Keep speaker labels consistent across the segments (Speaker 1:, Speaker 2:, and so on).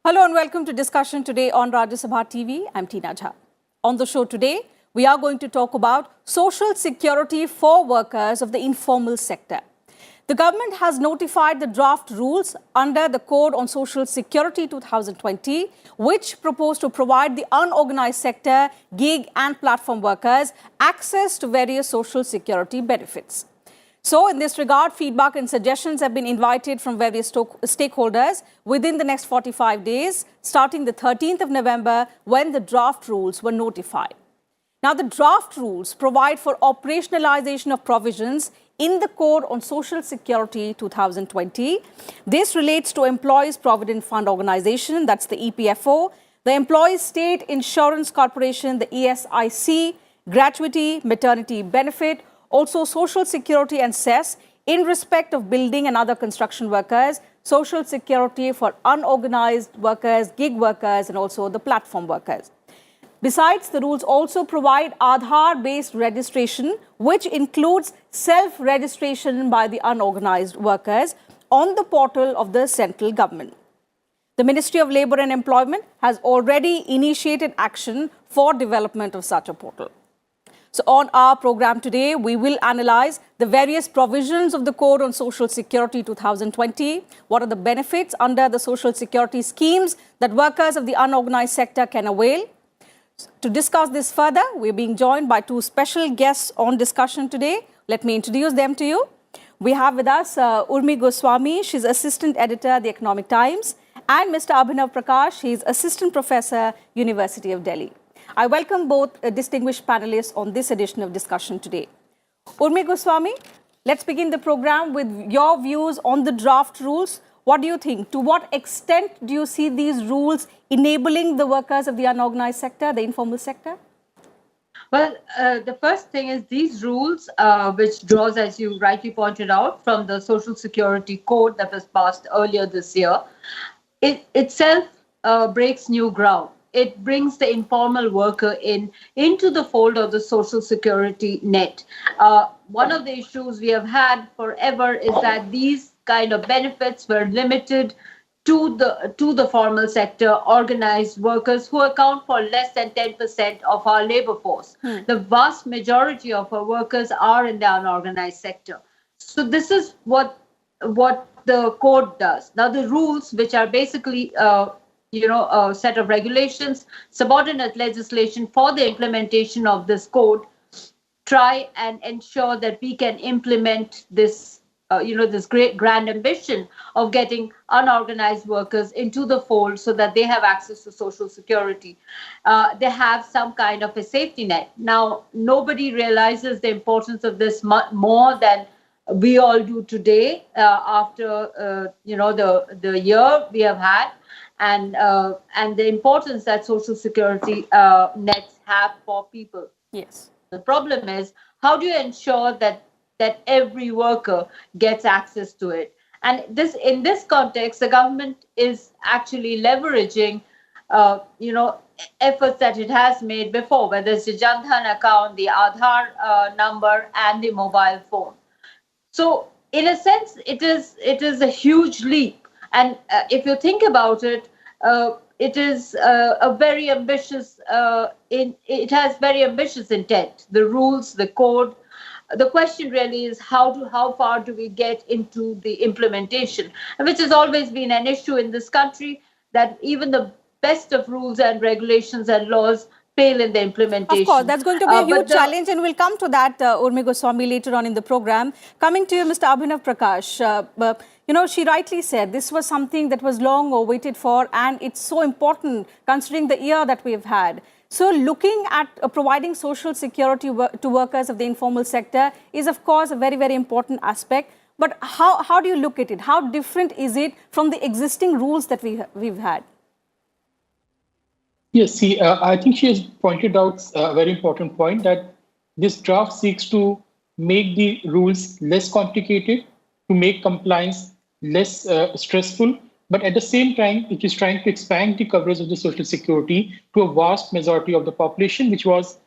Speaker 1: Hello and welcome to discussion today on Rajya Sabha TV. I'm Tina Jha. On the show today, we are going to talk about social security for workers of the informal sector. The government has notified the draft rules under the Code on Social Security 2020, which propose to provide the unorganized sector, gig and platform workers access to various social security benefits. So, in this regard, feedback and suggestions have been invited from various stakeholders within the next 45 days, starting the 13th of November, when the draft rules were notified. Now, the draft rules provide for operationalization of provisions in the Code on Social Security 2020. This relates to Employees Provident Fund Organization, that's the EPFO, the Employees State Insurance Corporation, the ESIC, gratuity, maternity benefit, also Social Security and cess in respect of building and other construction workers, Social Security for unorganized workers, gig workers, and also the platform workers. Besides, the rules also provide Aadhaar-based registration, which includes self-registration by the unorganized workers on the portal of the central government. The Ministry of Labour and Employment has already initiated action for development of such a portal. So on our program today, we will analyze the various provisions of the Code on Social Security 2020. What are the benefits under the social security schemes that workers of the unorganized sector can avail? To discuss this further, we're being joined by two special guests on discussion today. Let me introduce them to you. We have with us Urmi Goswami. She's Assistant Editor at the Economic Times. And Mr. Abhinav Prakash. He's Assistant Professor, University of Delhi. I welcome both distinguished panelists on this edition of discussion today. Urmi Goswami, let's begin the program with your views on the draft rules. What do you think? To what extent do you see these rules enabling the workers of the unorganized sector, the informal sector?
Speaker 2: Well, the first thing is these rules, which draws, as you rightly pointed out, from the Social Security Code that was passed earlier this year, it itself breaks new ground. It brings the informal worker into the fold of the social security net. One of the issues we have had forever is that these kind of benefits were limited to the formal sector, organized workers who account for less than 10% of our labor force. The vast majority of our workers are in the unorganized sector. So this is what the code does. Now the rules, which are basically a set of regulations, subordinate legislation for the implementation of this code, try and ensure that we can implement this, this great grand ambition of getting unorganized workers into the fold so that they have access to social security. They have some kind of a safety net. Now, nobody realizes the importance of this more than we all do today after, the year we have had. And the importance that social security nets have for people.
Speaker 1: Yes.
Speaker 2: The problem is, how do you ensure that every worker gets access to it? And in this context, the government is actually leveraging, efforts that it has made before, whether it's the Jan Dhan account, the Aadhaar number, and the mobile phone. So, in a sense, it is a huge leap. And if you think about it, it is a very ambitious. It has very ambitious intent. The rules, the code. The question really is how far do we get into the implementation, which has always been an issue in this country. That even the best of rules and regulations and laws fail in the implementation.
Speaker 1: Of course, that's going to be a huge challenge, and we'll come to that, Urmi Goswami, later on in the program. Coming to you, Mr. Abhinav Prakash, she rightly said this was something that was long awaited for, and it's so important considering the year that we've had. So looking at providing social security to workers of the informal sector is, of course, a very, very important aspect. But how do you look at it? How different is it from the existing rules that we've had?
Speaker 3: Yes, see, I think she has pointed out a very important point that this draft seeks to make the rules less complicated, to make compliance less stressful, but at the same time, it is trying to expand the coverage of the social security to a vast majority of the population, which was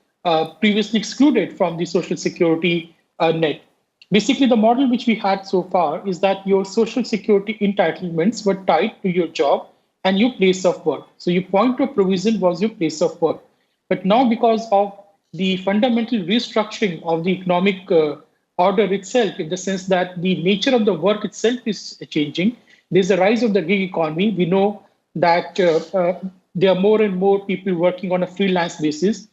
Speaker 3: previously excluded from the social security net. Basically, the model which we had so far is that your social security entitlements were tied to your job, and your place of work. So your point of provision was your place of work. But now, because of the fundamental restructuring of the economic order itself, in the sense that the nature of the work itself is changing, there's a rise of the gig economy. We know that there are more and more people working on a freelance basis,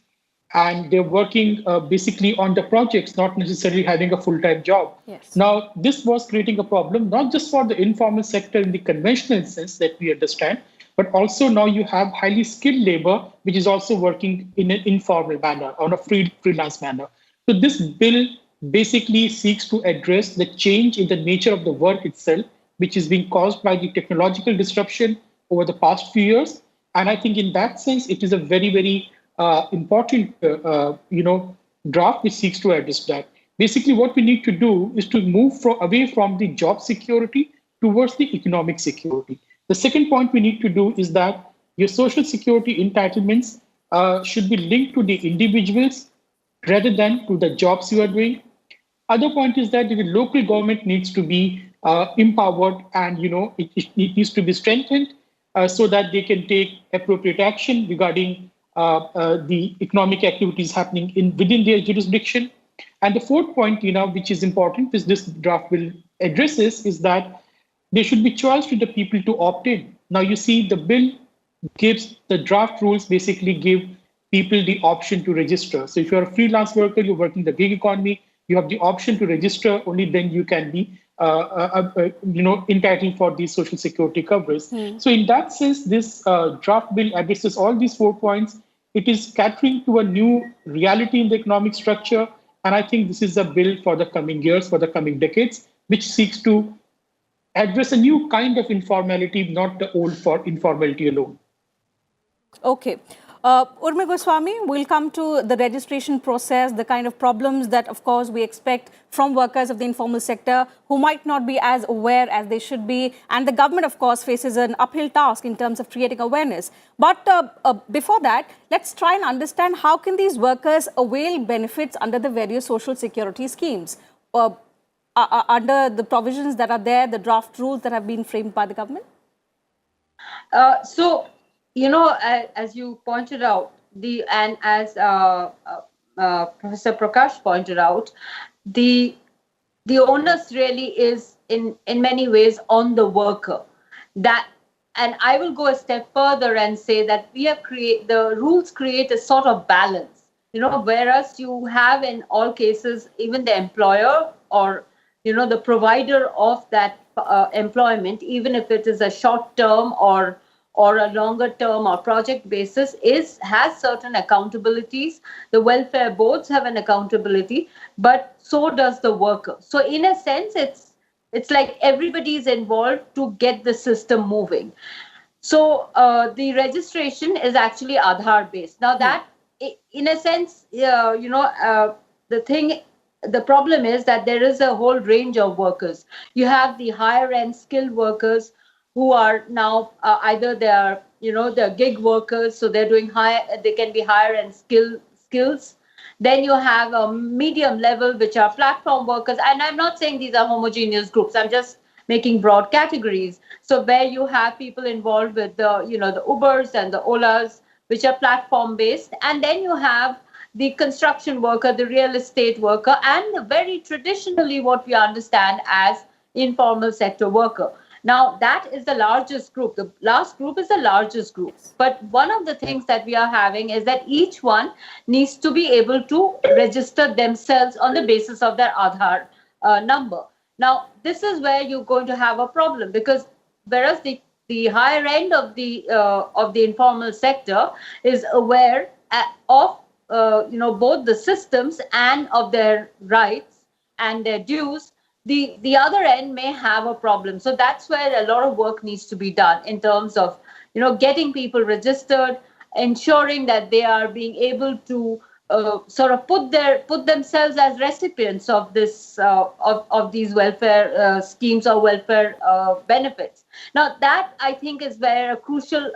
Speaker 3: and they're working basically on the projects, not necessarily having a full-time job.
Speaker 1: Yes.
Speaker 3: Now, this was creating a problem, not just for the informal sector in the conventional sense that we understand, but also now you have highly skilled labor, which is also working in an informal manner, on a freelance manner. So this bill basically seeks to address the change in the nature of the work itself, which is being caused by the technological disruption over the past few years. And I think in that sense, it is a very, very important, draft which seeks to address that. Basically, what we need to do is to move away from the job security towards the economic security. The second point we need to do is that your social security entitlements should be linked to the individuals rather than to the jobs you are doing. Other point is that the local government needs to be empowered, and it needs to be strengthened so that they can take appropriate action regarding the economic activities happening within their jurisdiction. And the fourth point, which is important, which this draft bill addresses, is that there should be choice to the people to opt in. Now, you see, the bill gives the draft rules basically give people the option to register. So if you're a freelance worker, you're working the gig economy, you have the option to register. Only then you can be entitled for the social security coverage. So in that sense, this draft bill addresses all these 4 points. It is catering to a new reality in the economic structure. And I think this is a bill for the coming years, for the coming decades, which seeks to address a new kind of informality, not the old for informality alone.
Speaker 1: Okay. Urmi Goswami, we'll come to the registration process, the kind of problems that, of course, we expect from workers of the informal sector who might not be as aware as they should be. And the government, of course, faces an uphill task in terms of creating awareness. But before that, let's try and understand how can these workers avail benefits under the various social security schemes, under the provisions that are there, the draft rules that have been framed by the government?
Speaker 2: As you pointed out, and as Professor Prakash pointed out, the onus really is in many ways on the worker. And I will go a step further and say that the rules create a sort of balance. Whereas you have in all cases, even the employer or the provider of that employment, even if it is a short term or a longer term or project basis, has certain accountabilities. The welfare boards have an accountability, but so does the worker. So in a sense, it's like everybody is involved to get the system moving. So the registration is actually Aadhaar based. Now that, in a sense, the problem is that there is a whole range of workers. You have the higher end skilled workers who are now either they're gig workers, so they're doing they can be higher end skills. Then you have a medium level, which are platform workers. And I'm not saying these are homogeneous groups. I'm just making broad categories. So where you have people involved with the Ubers and the Olas, which are platform based. And then you have the construction worker, the real estate worker, and very traditionally what we understand as informal sector worker. Now, that is the largest group. The last group is the largest group. But one of the things that we are having is that each one needs to be able to register themselves on the basis of their Aadhaar number. Now, this is where you're going to have a problem, because whereas the higher end of the informal sector is aware of both the systems and of their rights and their dues, the other end may have a problem. So that's where a lot of work needs to be done in terms of, getting people registered, ensuring that they are being able to sort of put themselves as recipients of this of these welfare schemes or welfare benefits. Now, that I think is where a crucial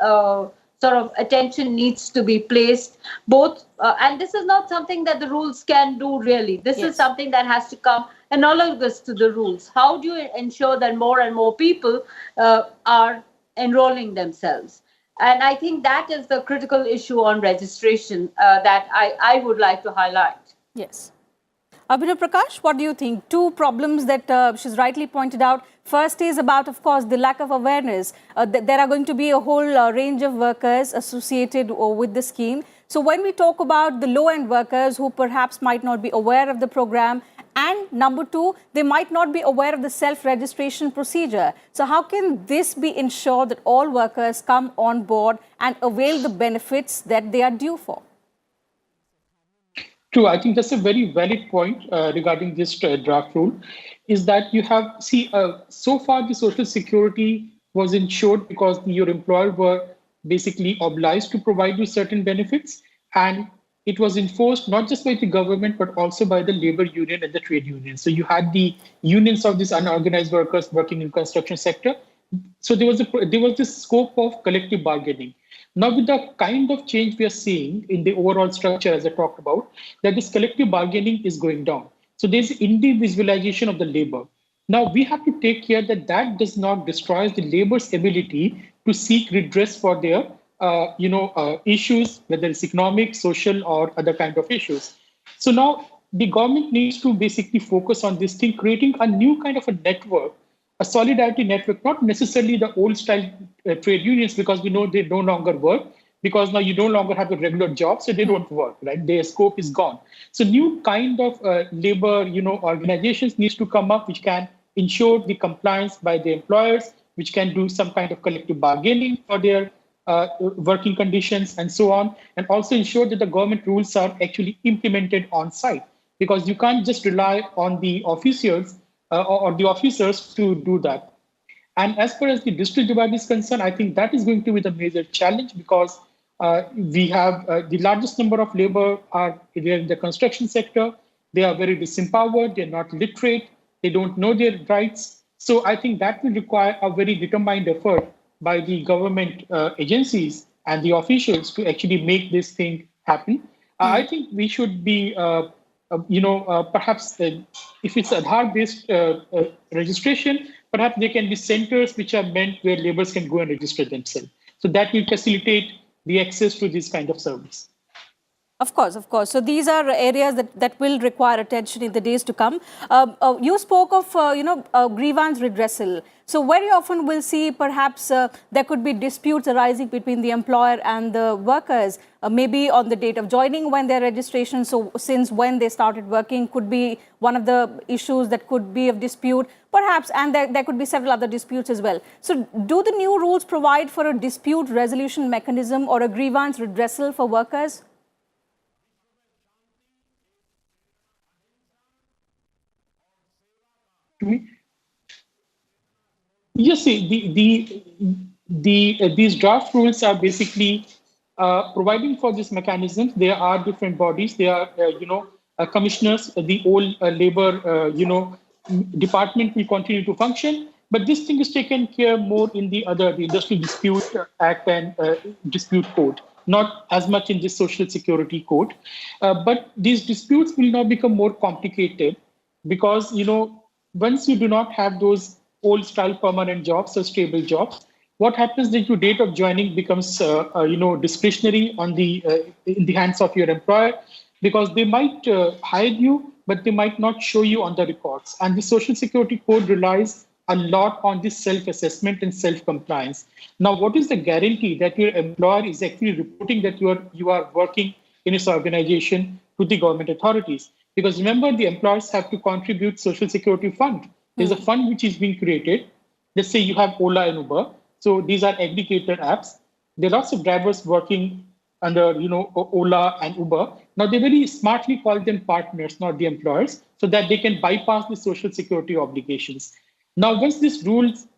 Speaker 2: sort of attention needs to be placed, both, and this is not something that the rules can do really. This is something that has to come analogous to the rules. How do you ensure that more and more people are enrolling themselves. And I think that is the critical issue on registration that I would like to highlight.
Speaker 1: Yes. Abhinav Prakash, what do you think? Two problems that she's rightly pointed out. First is about, of course, the lack of awareness. There are going to be a whole range of workers associated with the scheme. So when we talk about the low-end workers who perhaps might not be aware of the program, and number two, they might not be aware of the self-registration procedure. So how can this be ensured that all workers come on board and avail the benefits that they are due for?
Speaker 3: True, I think that's a very valid point regarding this draft rule, is that you have, so far the Social Security was ensured because your employer were basically obliged to provide you certain benefits, and it was enforced not just by the government, but also by the labor union and the trade union. So you had the unions of these unorganized workers working in construction sector. So there was this scope of collective bargaining. Now, with the kind of change we are seeing in the overall structure, as I talked about, that this collective bargaining is going down. So there's individualization of the labor. Now, we have to take care that that does not destroy the labor's ability to seek redress for their issues, whether it's economic, social, or other kind of issues. So now the government needs to basically focus on this thing, creating a new kind of a network, a solidarity network, not necessarily the old style trade unions, because we know they no longer work, because now you no longer have a regular job, so they don't work, right? Their scope is gone. So new kind of labor, organizations needs to come up, which can ensure the compliance by the employers, which can do some kind of collective bargaining for their working conditions and so on, and also ensure that the government rules are actually implemented on site, because you can't just rely on the officials or the officers to do that. And as far as the district divide is concerned, I think that is going to be the major challenge, because we have the largest number of labor are in the construction sector. They are very disempowered, they're not literate, they don't know their rights. So I think that will require a very determined effort by the government agencies and the officials to actually make this thing happen. I think we should be, perhaps if it's Aadhaar-based registration, perhaps there can be centers which are meant where laborers can go and register themselves. So that will facilitate the access to this kind of service.
Speaker 1: Of course, of course. So these are areas that will require attention in the days to come. You spoke of, grievance redressal. So very often we'll see perhaps there could be disputes arising between the employer and the workers, maybe on the date of joining, when their registration, so since when they started working, could be one of the issues that could be of dispute, perhaps, and there could be several other disputes as well. So do the new rules provide for a dispute resolution mechanism or a grievance redressal for workers?
Speaker 3: Yes, see, these draft rules are basically providing for this mechanism. There are different bodies. There are, commissioners. The old labor, department will continue to function. But this thing is taken care more in the Industrial Dispute Act and Dispute Code, not as much in the Social Security Code. But these disputes will now become more complicated because, once you do not have those old style permanent jobs or stable jobs, what happens is your date of joining becomes discretionary on in the hands of your employer, because they might hire you, but they might not show you on the records. And the Social Security Code relies a lot on this self-assessment and self-compliance. Now, what is the guarantee that your employer is actually reporting that you are working in this organization to the government authorities? Because remember, the employers have to contribute Social Security fund. There's a fund which is being created. Let's say you have Ola and Uber. So these are aggregator apps. There are lots of drivers working under, Ola and Uber. Now they very smartly call them partners, not the employers, so that they can bypass the Social Security obligations. Now, once these rules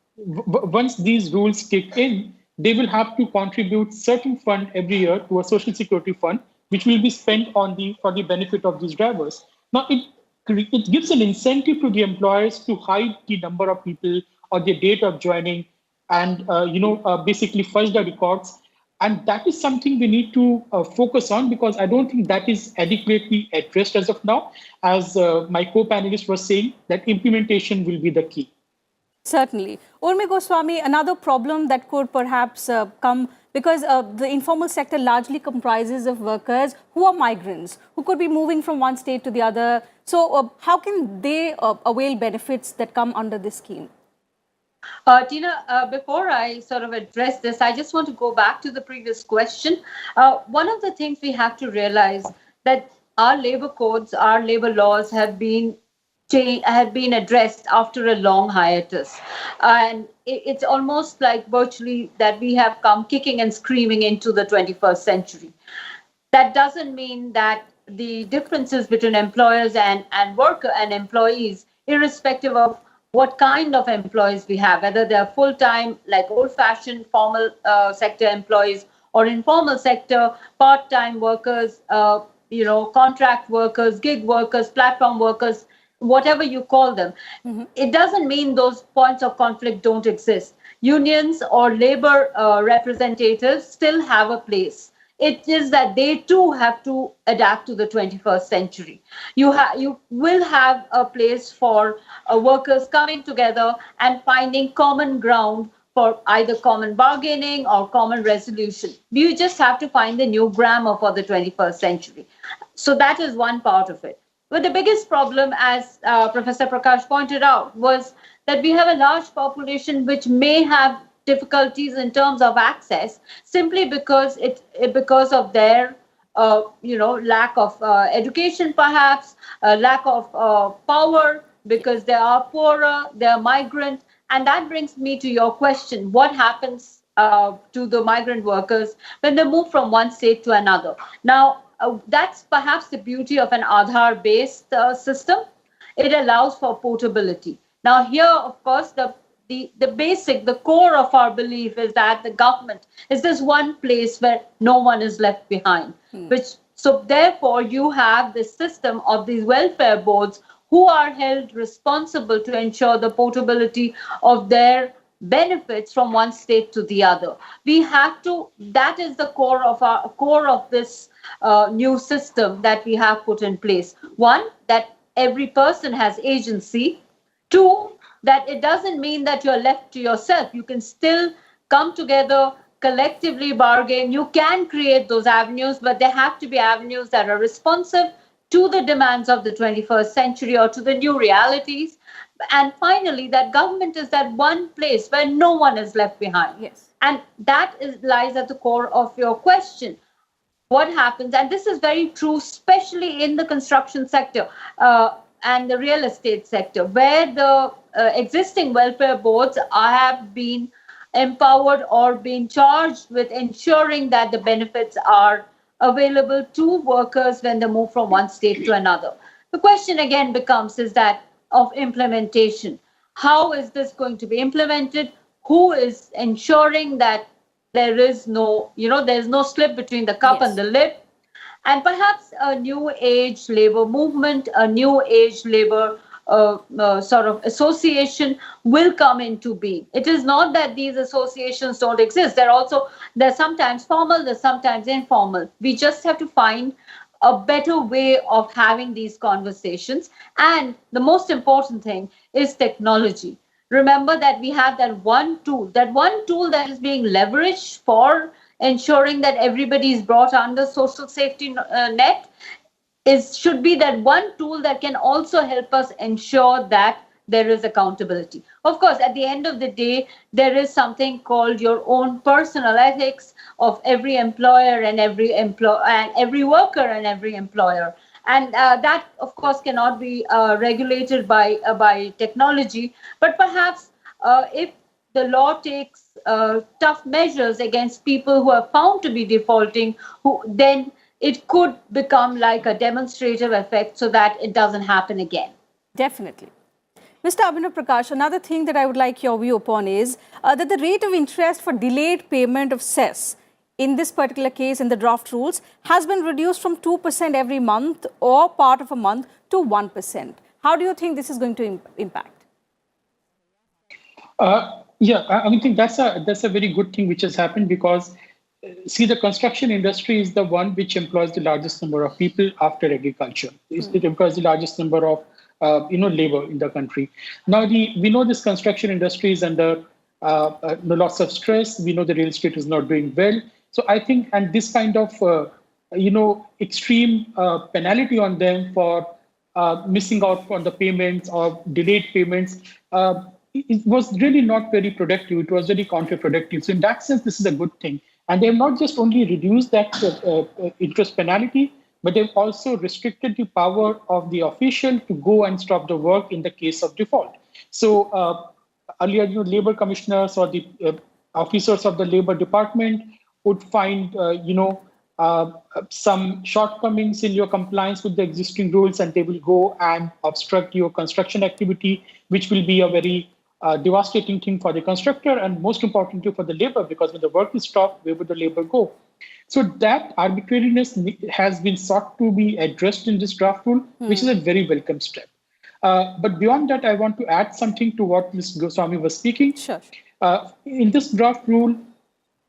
Speaker 3: kick in, they will have to contribute certain fund every year to a Social Security fund, which will be spent for the benefit of these drivers. Now, it gives an incentive to the employers to hide the number of people or the date of joining and, basically fudge the records. And that is something we need to focus on, because I don't think that is adequately addressed as of now. As my co-panelist was saying, that implementation will be the key.
Speaker 1: Certainly. Urmi Goswami, another problem that could perhaps come because the informal sector largely comprises of workers who are migrants, who could be moving from one state to the other. So how can they avail benefits that come under this scheme?
Speaker 2: Tina, before I sort of address this, I just want to go back to the previous question. One of the things we have to realize that our labor codes, our labor laws have been addressed after a long hiatus, and it's almost like virtually that we have come kicking and screaming into the 21st century. That doesn't mean that the differences between employers and worker and employees, irrespective of what kind of employees we have, whether they're full-time, like old-fashioned formal sector employees, or informal sector, part-time workers, contract workers, gig workers, platform workers, whatever you call them. It doesn't mean those points of conflict don't exist. Unions or labor representatives still have a place. It is that they too have to adapt to the 21st century. You will have a place for workers coming together and finding common ground for either common bargaining or common resolution. You just have to find the new grammar for the 21st century. So that is one part of it. But the biggest problem, as Professor Prakash pointed out, was that we have a large population which may have difficulties in terms of access simply because because of their lack of education, perhaps lack of power, because they are poorer, they are migrant. And that brings me to your question: what happens to the migrant workers when they move from one state to another? Now, that's perhaps the beauty of an Aadhaar-based system. It allows for portability. Now, here, of course, the core of our belief is that the government is this one place where no one is left behind. So therefore, you have this system of these welfare boards who are held responsible to ensure the portability of their benefits from one state to the other. That is the core of this new system that we have put in place. One, that every person has agency. Two, that it doesn't mean that you're left to yourself. You can still come together, collectively bargain. You can create those avenues, but they have to be avenues that are responsive to the demands of the 21st century or to the new realities. And finally, that government is that one place where no one is left behind.
Speaker 1: Yes.
Speaker 2: And that lies at the core of your question. What happens, and this is very true, especially in the construction sector and the real estate sector, where the existing welfare boards have been empowered or been charged with ensuring that the benefits are available to workers when they move from one state to another. The question again becomes is that of implementation. How is this going to be implemented? Who is ensuring that there is no slip between the cup and the lip? And perhaps a new age labor movement, a new age labor sort of association will come into being. It is not that these associations don't exist. They're sometimes formal, they're sometimes informal. We just have to find a better way of having these conversations. And the most important thing is technology. Remember that we have that one tool that is being leveraged for ensuring that everybody is brought under social safety net should be that one tool that can also help us ensure that there is accountability. Of course, at the end of the day, there is something called your own personal ethics of every employer and every worker and every employer. And that, of course, cannot be regulated by technology. But perhaps if the law takes tough measures against people who are found to be defaulting, then it could become like a demonstrative effect so that it doesn't happen again.
Speaker 1: Definitely. Mr. Abhinav Prakash, another thing that I would like your view upon is that the rate of interest for delayed payment of cess in this particular case in the draft rules has been reduced from 2% every month or part of a month to 1%. How do you think this is going to impact?
Speaker 3: I think that's a very good thing which has happened because, see, the construction industry is the one which employs the largest number of people after agriculture. It employs the largest number of labor in the country. Now, we know this construction industry is under lots of stress. We know the real estate is not doing well. So I think, and this kind of extreme penalty on them for missing out on the payments or delayed payments, it was really not very productive. It was very counterproductive. So in that sense, this is a good thing. And they have not just only reduced that interest penalty, but they've also restricted the power of the official to go and stop the work in the case of default. So earlier, labor commissioners or the officers of the labor department would find, some shortcomings in your compliance with the existing rules, and they will go and obstruct your construction activity, which will be a very devastating thing for the constructor and most importantly for the labor, because when the work is stopped, where would the labor go? So that arbitrariness has been sought to be addressed in this draft rule, which is a very welcome step. But beyond that, I want to add something to what Ms. Goswami was speaking.
Speaker 1: Sure.
Speaker 3: In this draft rule,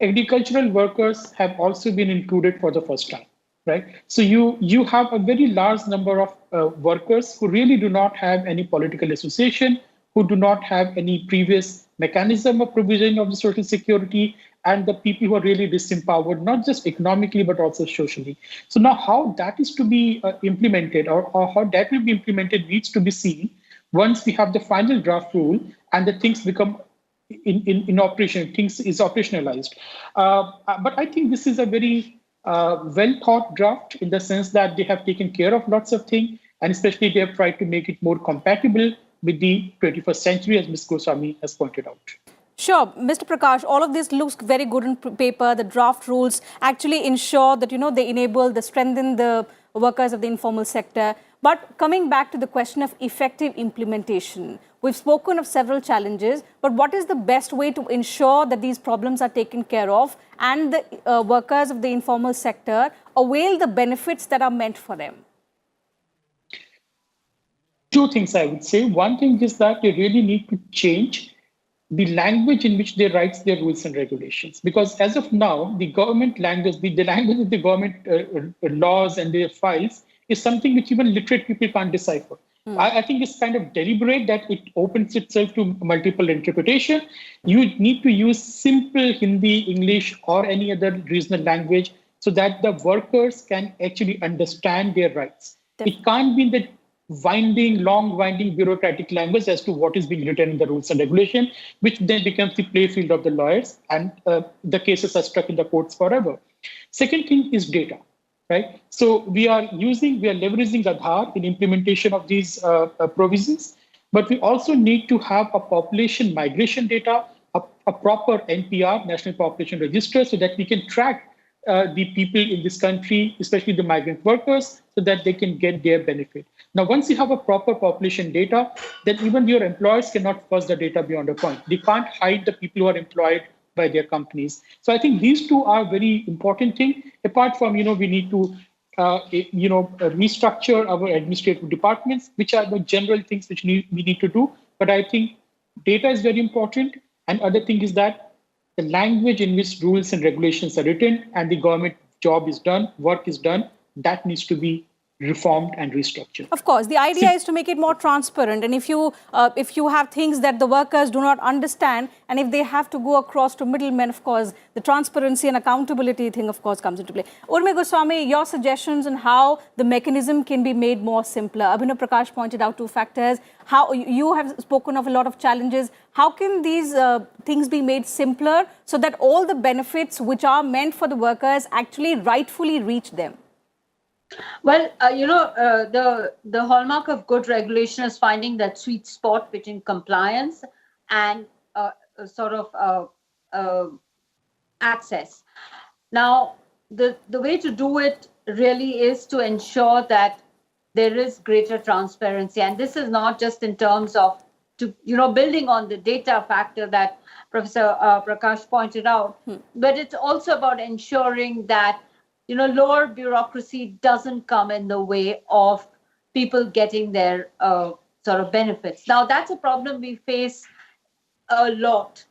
Speaker 3: agricultural workers have also been included for the first time, right? So you have a very large number of workers who really do not have any political association, who do not have any previous mechanism of provisioning of the social security, and the people who are really disempowered, not just economically, but also socially. So now how that is to be implemented or how that will be implemented needs to be seen once we have the final draft rule and the things become in operation, things is operationalized. But I think this is a very well thought draft in the sense that they have taken care of lots of things, and especially they have tried to make it more compatible with the 21st century, as Ms. Goswami has pointed out.
Speaker 1: Sure, Mr. Prakash, all of this looks very good on paper. The draft rules actually ensure that, they enable, they strengthen the workers of the informal sector. But coming back to the question of effective implementation, we've spoken of several challenges, but what is the best way to ensure that these problems are taken care of and the workers of the informal sector avail the benefits that are meant for them?
Speaker 3: Two things I would say. One thing is that they really need to change the language in which they write their rules and regulations. Because as of now, the government language, the language of the government laws and their files is something which even literate people can't decipher. I think it's kind of deliberate that it opens itself to multiple interpretation. You need to use simple Hindi, English, or any other regional language so that the workers can actually understand their rights. Definitely. It can't be in the long winding bureaucratic language as to what is being written in the rules and regulation, which then becomes the playfield of the lawyers, and the cases are stuck in the courts forever. Second thing is data, right? So we are leveraging Aadhaar in implementation of these provisions, but we also need to have a population migration data, a proper NPR, National Population Register, so that we can track the people in this country, especially the migrant workers, so that they can get their benefit. Now, once you have a proper population data, then even your employers cannot fuzz the data beyond a point. They can't hide the people who are employed by their companies. So I think these two are very important things. Apart from, we need to, restructure our administrative departments, which are the general things which we need to do. But I think data is very important. And other thing is that the language in which rules and regulations are written and the government job is done, work is done, that needs to be reformed and restructured.
Speaker 1: Of course, the idea is to make it more transparent. And if you have things that the workers do not understand, and if they have to go across to middlemen, of course, the transparency and accountability thing, of course, comes into play. Urmi Goswami, your suggestions on how the mechanism can be made more simpler. Abhinav Prakash pointed out two factors. How you have spoken of a lot of challenges. How can these things be made simpler so that all the benefits which are meant for the workers actually rightfully reach them?
Speaker 2: Well, the hallmark of good regulation is finding that sweet spot between compliance and access. Now, the way to do it really is to ensure that there is greater transparency, and this is not just in terms of building on the data factor that Professor Prakash pointed out, but it's also about ensuring that lower bureaucracy doesn't come in the way of people getting their benefits. Now, that's a problem we face a lot.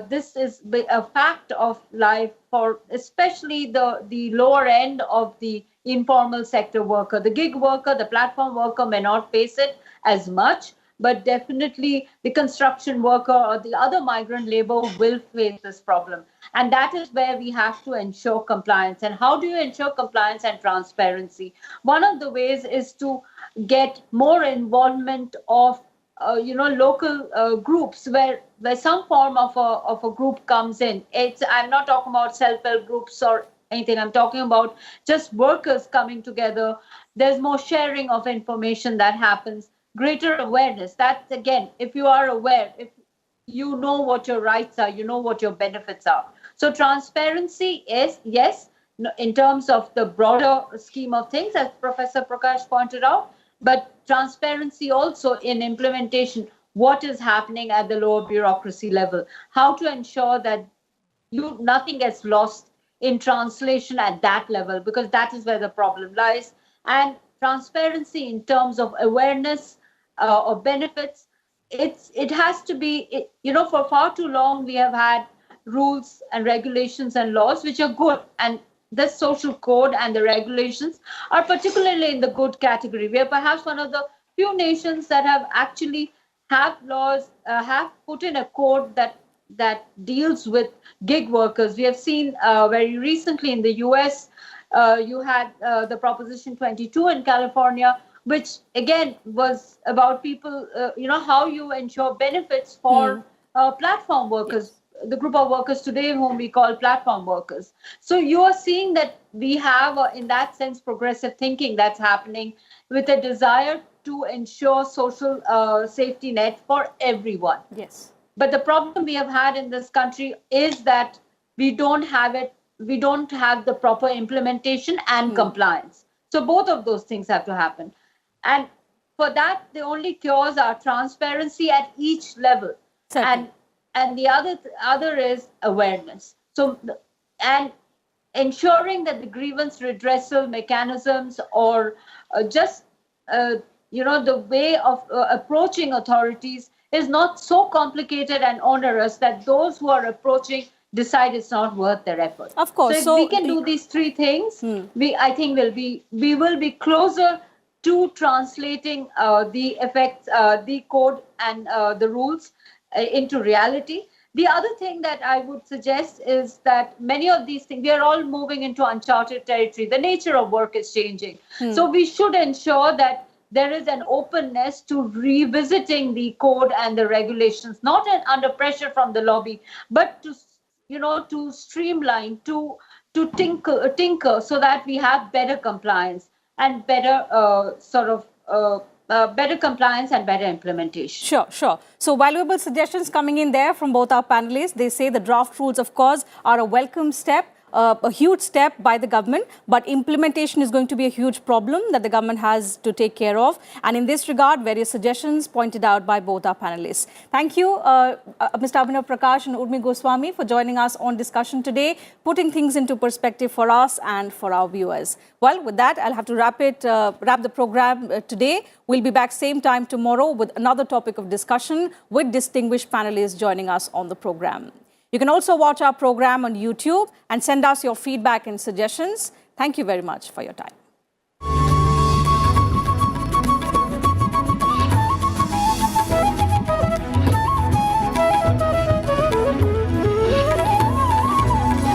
Speaker 2: This is a fact of life for especially the lower end of the informal sector worker. The gig worker, the platform worker may not face it, as much, but definitely the construction worker or the other migrant labor will face this problem. And that is where we have to ensure compliance. And how do you ensure compliance and transparency? One of the ways is to get more involvement of local groups where some form of a group comes in. I'm not talking about self-help groups or anything. I'm talking about just workers coming together. There's more sharing of information that happens, greater awareness. That's, again, if you are aware, if you know what your rights are, you know what your benefits are. So transparency is, yes, in terms of the broader scheme of things, as Professor Prakash pointed out, but transparency also in implementation, what is happening at the lower bureaucracy level, how to ensure that nothing gets lost in translation at that level, because that is where the problem lies. And transparency in terms of awareness of benefits, it has to be, for far too long we have had rules and regulations and laws which are good, and the social code and the regulations are particularly in the good category. We are perhaps one of the few nations that have actually have laws, have put in a code that deals with gig workers. We have seen very recently in the US, you had the Proposition 22 in California, which again was about people, how you ensure benefits for platform workers. Yes. The group of workers today whom we call platform workers. So you are seeing that we have, in that sense, progressive thinking that's happening with a desire to ensure social safety net for everyone.
Speaker 1: Yes.
Speaker 2: But the problem we have had in this country is that we don't have it. We don't have the proper implementation and compliance. So both of those things have to happen. And for that, the only cures are transparency at each level.
Speaker 1: Certainly.
Speaker 2: And the other is awareness. So, and ensuring that the grievance redressal mechanisms or the way of approaching authorities is not so complicated and onerous that those who are approaching decide it's not worth their effort.
Speaker 1: Of course.
Speaker 2: So if we can do these three things, we will be closer to translating the effects, the code and the rules into reality. The other thing that I would suggest is that many of these things, we are all moving into uncharted territory. The nature of work is changing. So we should ensure that there is an openness to revisiting the code and the regulations, not under pressure from the lobby, but to streamline, to tinker so that we have better compliance and better better compliance and better implementation.
Speaker 1: Sure. So valuable suggestions coming in there from both our panelists. They say the draft rules, of course, are a welcome step, a huge step by the government, but implementation is going to be a huge problem that the government has to take care of. And in this regard, various suggestions pointed out by both our panelists. Thank you, Mr. Abhinav Prakash and Urmi Goswami, for joining us on discussion today, putting things into perspective for us and for our viewers. Well, with that, I'll have to wrap the program today. We'll be back same time tomorrow with another topic of discussion with distinguished panelists joining us on the program. You can also watch our program on YouTube and send us your feedback and suggestions. Thank you very much for your time.